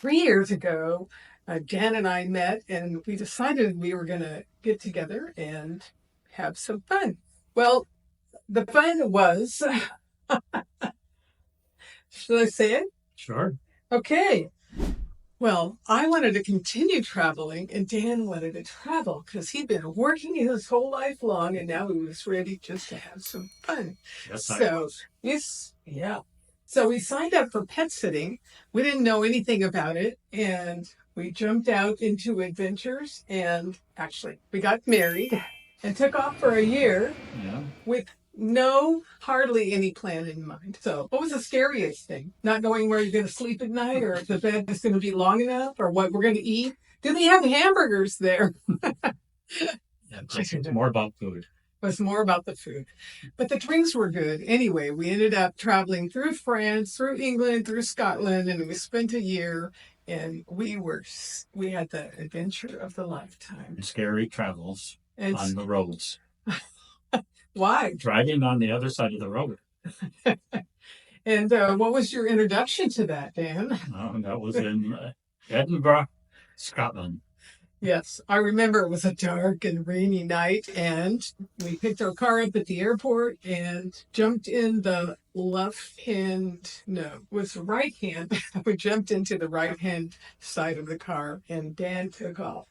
3 years ago, Dan and I met and we decided we were going to get together and have some fun. Well, the fun was, should I say it? Sure. Okay. Well, I wanted to continue traveling, and Dan wanted to travel because he'd been working his whole life long, and now he was ready just to have some fun. Yes, I So, was. yes, yeah. So we signed up for pet sitting. We didn't know anything about it, and we jumped out into adventures. And actually, we got married and took off for a year Yeah. with hardly any plan in mind. So, what was the scariest thing? Not knowing where you're going to sleep at night, or if the bed is going to be long enough, or what we're going to eat. Do they have hamburgers there? Yeah, it's more about food. It was more about the food. But the drinks were good. Anyway, we ended up traveling through France, through England, through Scotland, and we spent a year. And we had the adventure of the lifetime. Scary travels And on the roads. why? Driving on the other side of the road. And what was your introduction to that, Dan? That was in Edinburgh, Scotland. Yes, I remember it was a dark and rainy night, and we picked our car up at the airport and jumped in the left hand, no, it was right hand. We jumped into the right hand side of the car, and Dan took off.